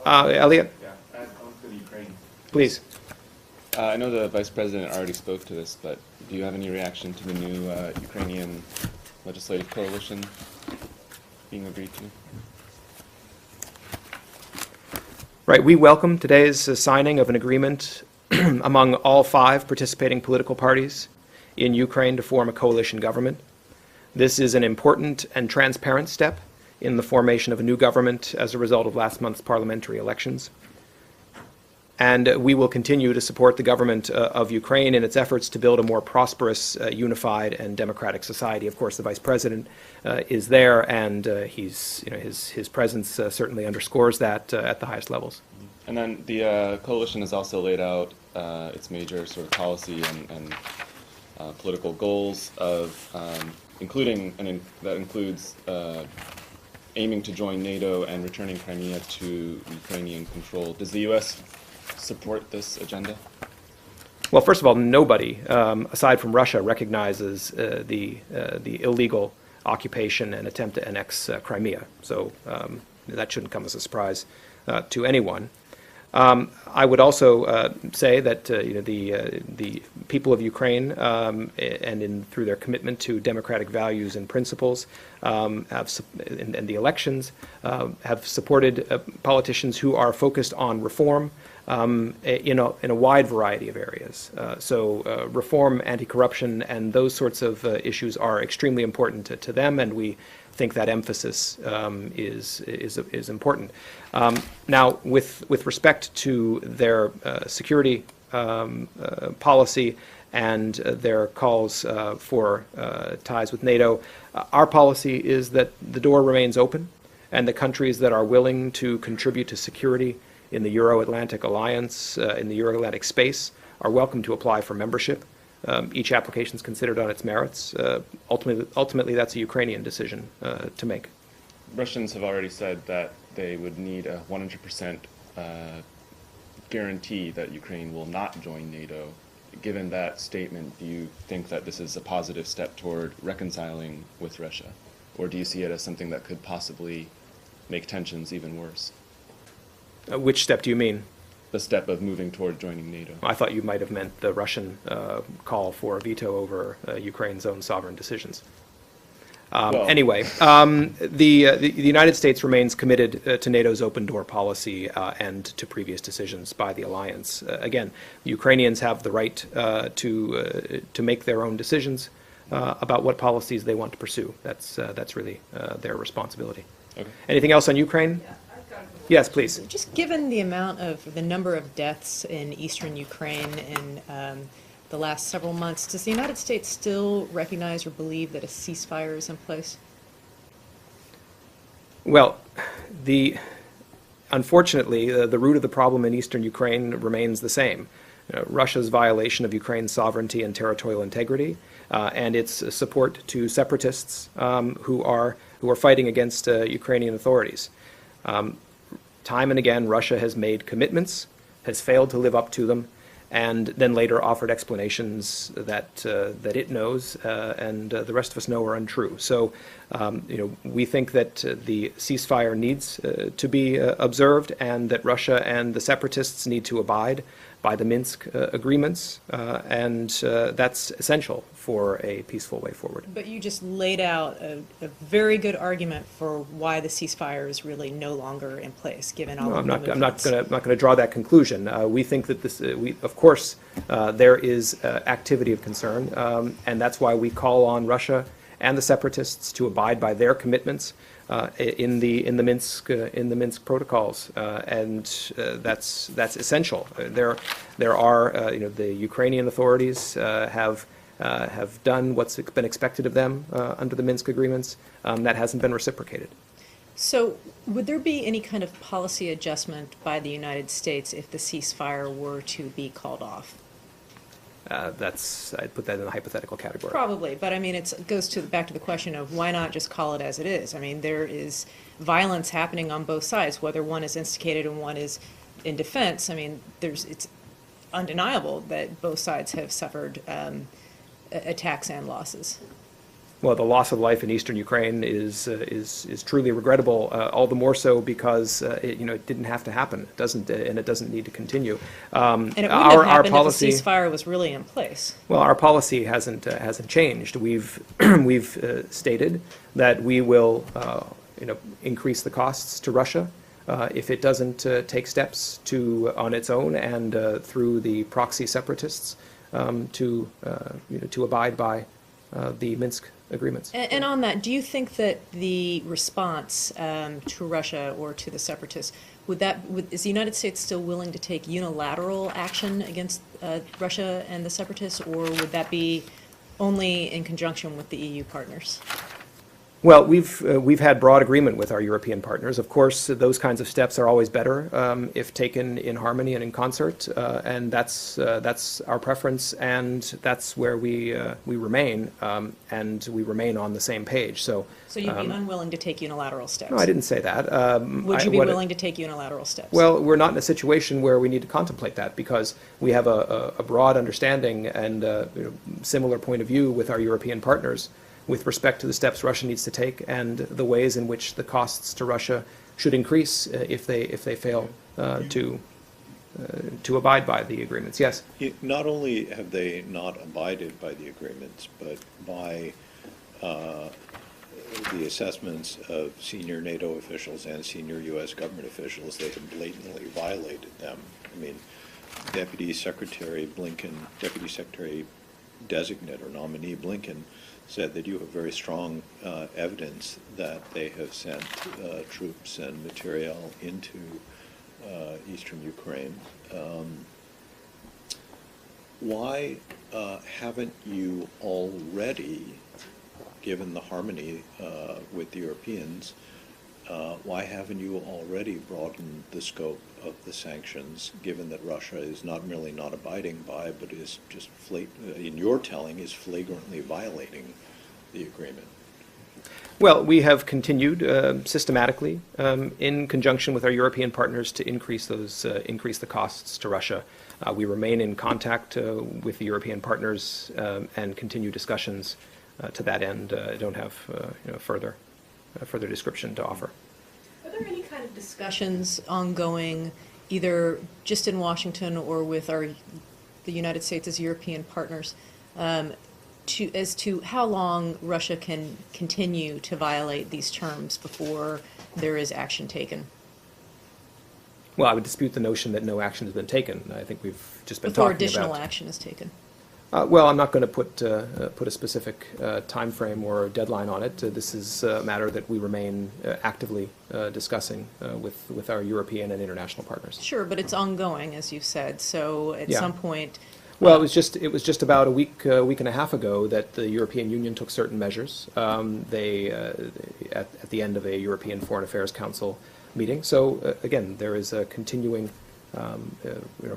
Elliot, Yeah, on to the Ukraine. please. I know the Vice President already spoke to this, but do you have any reaction to the new Ukrainian legislative coalition being agreed to? Right, we welcome today's signing of an agreement among all 5 participating political parties in Ukraine to form a coalition government. This is an important and transparent step in the formation of a new government as a result of last month's parliamentary elections. And we will continue to support the government of Ukraine in its efforts to build a more prosperous, unified, and democratic society. Of course, the Vice President is there, and his presence certainly underscores that at the highest levels. And then the coalition has also laid out its major sort of policy and political goals of that includes aiming to join NATO and returning Crimea to Ukrainian control. Does the U.S. support this agenda? Well, first of all, nobody, aside from Russia, recognizes the illegal occupation and attempt to annex Crimea. So that shouldn't come as a surprise to anyone. I would also say that the people of Ukraine, through their commitment to democratic values and principles, and the elections, have supported politicians who are focused on reform in a wide variety of areas. So reform, anti-corruption, and those sorts of issues are extremely important to them, and we think that emphasis is important. Now, with respect to their security policy and their calls for ties with NATO, our policy is that the door remains open, and the countries that are willing to contribute to security in the Euro-Atlantic Alliance, in the Euro-Atlantic space, are welcome to apply for membership. Each application is considered on its merits. Ultimately, that's a Ukrainian decision to make. Russians have already said that they would need a 100% guarantee that Ukraine will not join NATO. Given that statement, do you think that this is a positive step toward reconciling with Russia? Or do you see it as something that could possibly make tensions even worse? Which step do you mean? The step of moving toward joining NATO. I thought you might have meant the Russian call for a veto over Ukraine's own sovereign decisions. Anyway, the United States remains committed to NATO's open door policy and to previous decisions by the alliance. Again, Ukrainians have the right to make their own decisions about what policies they want to pursue. That's really their responsibility. Okay. Anything else on Ukraine? Yeah, I've got a question. Yes, please. Just given the number of deaths in eastern Ukraine in the last several months, does the United States still recognize or believe that a ceasefire is in place? Well, unfortunately, the root of the problem in eastern Ukraine remains the same. Russia's violation of Ukraine's sovereignty and territorial integrity, and its support to separatists who are fighting against Ukrainian authorities. Time and again, Russia has made commitments, has failed to live up to them, and then later offered explanations that it knows and the rest of us know are untrue. So, we think that the ceasefire needs to be observed, and that Russia and the separatists need to abide by the Minsk agreements, and that's essential for a peaceful way forward. But you just laid out a very good argument for why the ceasefire is really no longer in place, given all of the movements. I'm not going to draw that conclusion. We think that of course, there is activity of concern, and that's why we call on Russia and the separatists to abide by their commitments in the Minsk protocols, and that's essential. There are the Ukrainian authorities have done what's been expected of them under the Minsk agreements. That hasn't been reciprocated. So, would there be any kind of policy adjustment by the United States if the ceasefire were to be called off? I'd put that in the hypothetical category. Probably, but I mean, it goes back to the question of why not just call it as it is? I mean, there is violence happening on both sides, whether one is instigated and one is in defense. I mean, it's undeniable that both sides have suffered attacks and losses. Well, the loss of life in eastern Ukraine is truly regrettable. All the more so because it didn't have to happen. It doesn't, and it doesn't need to continue. And it wouldn't have happened if the ceasefire was really in place. Well, our policy hasn't changed. We've stated that we will increase the costs to Russia if it doesn't take steps on its own and through the proxy separatists to abide by the Minsk agreements. And on that, do you think that the response to Russia or to the separatists, is the United States still willing to take unilateral action against Russia and the separatists, or would that be only in conjunction with the EU partners? Well, we've had broad agreement with our European partners. Of course, those kinds of steps are always better if taken in harmony and in concert, and that's our preference, and that's where we remain, and we remain on the same page. So you'd be unwilling to take unilateral steps? No, I didn't say that. Would you be willing to take unilateral steps? Well, we're not in a situation where we need to contemplate that because we have a broad understanding and similar point of view with our European partners with respect to the steps Russia needs to take and the ways in which the costs to Russia should increase if they fail to abide by the agreements. Yes? Not only have they not abided by the agreements, but by the assessments of senior NATO officials and senior U.S. government officials, they have blatantly violated them. I mean, Deputy Secretary Designate or nominee Blinken said that you have very strong evidence that they have sent troops and material into eastern Ukraine. Why haven't you already, given the harmony with the Europeans, why haven't you already broadened the scope of the sanctions, given that Russia is not merely not abiding by, but is just, in your telling, is flagrantly violating the agreement? Well, we have continued systematically in conjunction with our European partners to increase the costs to Russia. We remain in contact with the European partners and continue discussions to that end. I don't have further description to offer. Are there any kind of discussions ongoing, either just in Washington or with the United States as European partners, as to how long Russia can continue to violate these terms before there is action taken? Well, I would dispute the notion that no action has been taken. I think we've just been before talking about... additional action is taken. Well, I'm not going to put a specific time frame or deadline on it. This is a matter that we remain actively discussing with our European and international partners. Sure, but it's ongoing, as you've said. So at some point. Well, it was just about a week and a half ago that the European Union took certain measures. They at the end of a European Foreign Affairs Council meeting. So again, there is a continuing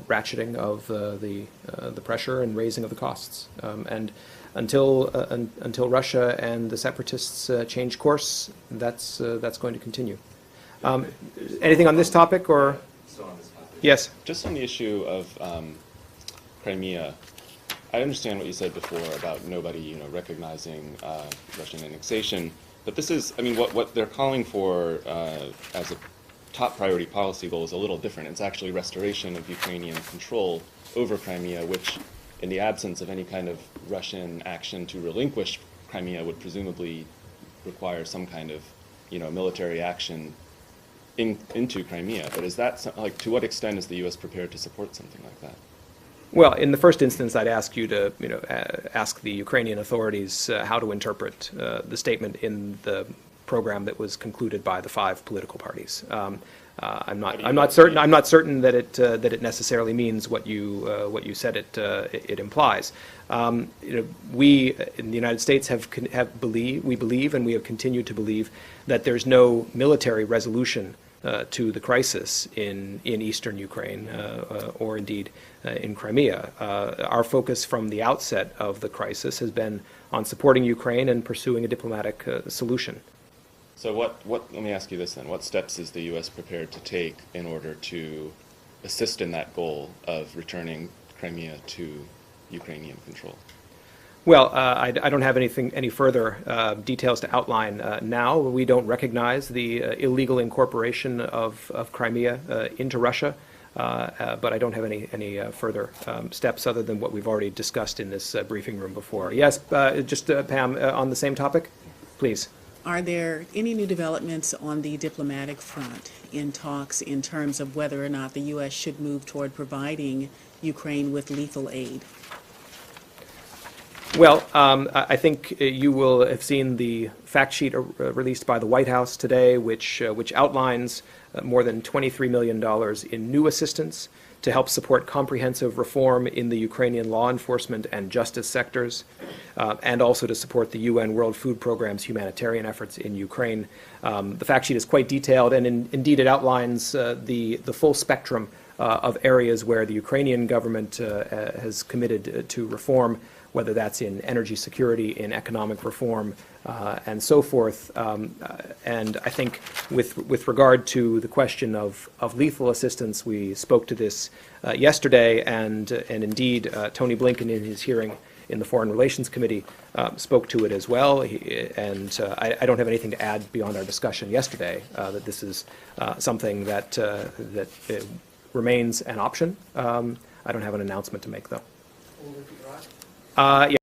ratcheting of the pressure and raising of the costs, and until Russia and the separatists change course, that's going to continue. Anything on this topic, or? Still on this topic. Yes. Just on the issue of Crimea, I understand what you said before about nobody recognizing Russian annexation, but this is, I mean, what they're calling for as a top priority policy goal is a little different. It's actually restoration of Ukrainian control over Crimea, which in the absence of any kind of Russian action to relinquish Crimea would presumably require some kind of military action into Crimea. But is that, like, to what extent is the U.S. prepared to support something like that? Well, in the first instance, I'd ask you to ask the Ukrainian authorities how to interpret the statement in the program that was concluded by the 5 political parties. I'm not certain that it necessarily means what you said it implies. We in the United States we believe and we have continued to believe that there's no military resolution to the crisis in eastern Ukraine or indeed in Crimea. Our focus from the outset of the crisis has been on supporting Ukraine and pursuing a diplomatic solution. So let me ask you this then. What steps is the U.S. prepared to take in order to assist in that goal of returning Crimea to Ukrainian control? Well, I don't have any further details to outline now. We don't recognize the illegal incorporation of Crimea into Russia, but I don't have any further steps other than what we've already discussed in this briefing room before. Yes, just Pam, on the same topic, please. Are there any new developments on the diplomatic front in talks in terms of whether or not the U.S. should move toward providing Ukraine with lethal aid? Well, I think you will have seen the fact sheet released by the White House today, which outlines more than $23 million in new assistance to help support comprehensive reform in the Ukrainian law enforcement and justice sectors, and also to support the UN World Food Programme's humanitarian efforts in Ukraine. The fact sheet is quite detailed, and indeed it outlines the full spectrum of areas where the Ukrainian government has committed to reform, whether that's in energy security, in economic reform, and so forth. And I think with regard to the question of lethal assistance, we spoke to this yesterday, and indeed Tony Blinken in his hearing in the Foreign Relations Committee spoke to it as well. I don't have anything to add beyond our discussion yesterday, that this is something that remains an option. I don't have an announcement to make, though. Yeah.